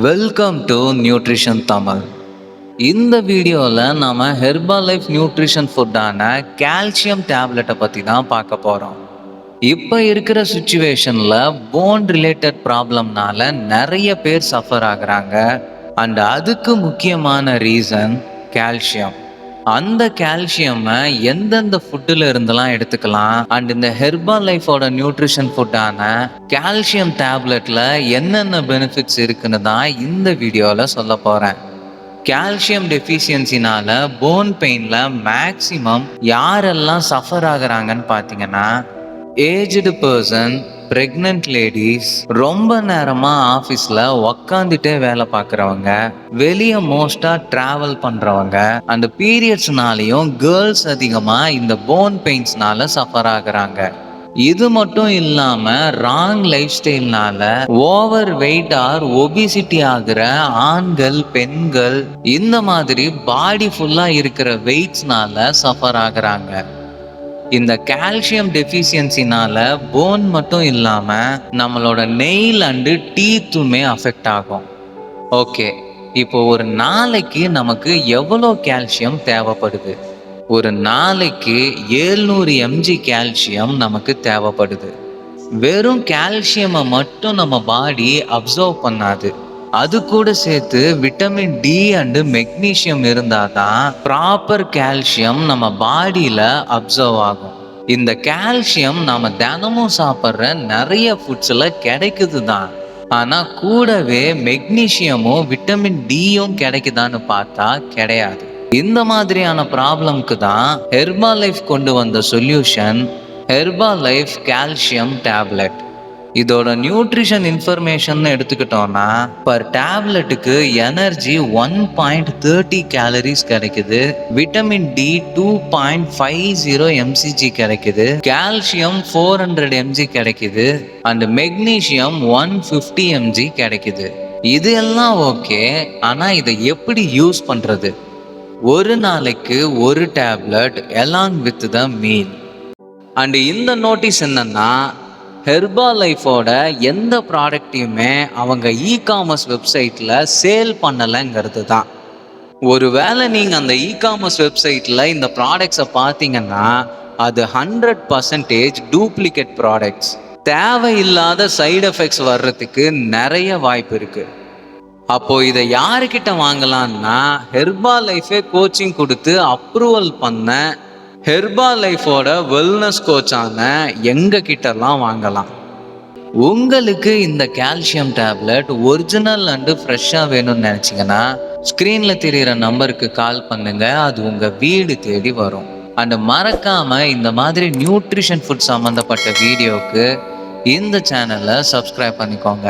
Welcome to nutrition Tamil. இந்த வீடியோவில் நாம் ஹெர்பல் லைஃப் நியூட்ரிஷன் ஃபுட்டான கால்சியம் டேப்லெட்டை பற்றி தான் பார்க்க போகிறோம். இப்போ இருக்கிற சுச்சுவேஷனில் போன் ரிலேட்டட் ப்ராப்ளம்னால நிறைய பேர் சஃபர் ஆகுறாங்க. அண்ட் அதுக்கு முக்கியமான ரீசன் கால்சியம். அந்த கால்சியமை எந்தெந்த ஃபுட்டில் இருந்தெல்லாம் எடுத்துக்கலாம் அண்ட் இந்த ஹெர்பல் லைஃபோட நியூட்ரிஷன் ஃபுட்டான கால்சியம் டேப்லெட்டில் என்னென்ன பெனிஃபிட்ஸ் இருக்குன்னு தான் இந்த வீடியோவில் சொல்ல போகிறேன். கால்சியம் டெஃபிஷியன்சினால போன் பெயினில் மேக்சிமம் யாரெல்லாம் சஃபர் ஆகுறாங்கன்னு பார்த்தீங்கன்னா, ஏஜ்டு பர்சன், பிரெக்னன்ட் லேடிஸ், ரொம்ப நேரமாக ஆஃபீஸில் உக்காந்துட்டே வேலை பார்க்குறவங்க, வெளியே மோஸ்டாக ட்ராவல் பண்ணுறவங்க, அந்த பீரியட்ஸ்னாலையும் கேர்ள்ஸ் அதிகமாக இந்த போன் பெயின்ஸ்னால சஃபர் ஆகுறாங்க. இது மட்டும் இல்லாமல் ராங் லைஃப் ஸ்டைல்னால ஓவர் வெயிட் ஆர் ஒபிசிட்டி ஆகிற ஆண்கள், பெண்கள், இந்த மாதிரி பாடி ஃபுல்லாக இருக்கிற வெயிட்ஸ்னால சஃபர் ஆகுறாங்க. இந்த கால்சியம் டெஃபிஷியன்சினால போன் மட்டும் இல்லாமல் நம்மளோட நெயில் அண்டு டீத்துமே அஃபெக்ட் ஆகும். ஓகே, இப்போ ஒரு நாளைக்கு நமக்கு எவ்வளோ கால்சியம் தேவைப்படுது? ஒரு நாளைக்கு 700 mg கால்சியம் நமக்கு தேவைப்படுது. வெறும் கால்சியமை மட்டும் நம்ம பாடி அப்சர்வ் பண்ணாது. அது கூட சேர்த்து விட்டமின் டி அண்டு மெக்னீஷியம் இருந்தால் தான் ப்ராப்பர் கால்சியம் நம்ம பாடியில் அப்சர்வ் ஆகும். இந்த கால்சியம் நம்ம தினமும் சாப்பிட்ற நிறைய ஃபுட்ஸில் கிடைக்குது தான். ஆனால் கூடவே மெக்னீஷியமும் விட்டமின் டியும் கிடைக்குதான்னு பார்த்தா கிடையாது. இந்த மாதிரியான ப்ராப்ளம்க்கு தான் ஹெர்பல் லைஃப் கொண்டு வந்த solution herbal life calcium tablet. இதோட நியூட்ரிஷன் இன்ஃபர்மேஷன் எடுத்துக்கிட்டோம்னா, பர் டேப்லெட்டுக்கு எனர்ஜி 1.30 கேலரிஸ் கிடைக்குது, விட்டமின் டி 2.50 mcg கிடைக்குது, கால்சியம் 400 mg கிடைக்குது, அண்ட் மெக்னீஷியம் 150 mg கிடைக்குது. இது எல்லாம் ஓகே, ஆனால் இதை எப்படி யூஸ் பண்ணுறது? ஒரு நாளைக்கு ஒரு tablet along with the meal. And இந்த நோட்டீஸ் என்னன்னா, ஹெர்பல் லைஃபோட எந்த ப்ராடக்டையுமே அவங்க இ-காமர்ஸ் வெப்சைட்டில் சேல் பண்ணலைங்கிறது தான். ஒருவேளை நீங்கள் அந்த இ-காமர்ஸ் வெப்சைட்டில் இந்த ப்ராடக்ட்ஸை பார்த்தீங்கன்னா, அது 100% டூப்ளிகேட் ப்ராடக்ட்ஸ். தேவையில்லாத சைடு எஃபெக்ட்ஸ் வர்றதுக்கு நிறைய வாய்ப்பு இருக்குது. அப்போது இதை யாருக்கிட்ட வாங்கலான்னா, ஹெர்பல் லைஃபே கோச்சிங் கொடுத்து அப்ரூவல் பண்ண ஹெர்பல் லைஃபோட வெல்னஸ் கோச்சான எங்கள் கிட்டலாம் வாங்கலாம். உங்களுக்கு இந்த கால்சியம் டேப்லெட் ஒரிஜினல் அண்டு ஃப்ரெஷ்ஷாக வேணும்னு நினச்சிங்கன்னா, ஸ்க்ரீனில் தெரிகிற நம்பருக்கு கால் பண்ணுங்க, அது உங்கள் வீடு தேடி வரும். அண்டு மறக்காமல் இந்த மாதிரி நியூட்ரிஷன் ஃபுட் சம்மந்தப்பட்ட வீடியோவுக்கு இந்த சேனலை சப்ஸ்கிரைப் பண்ணிக்கோங்க.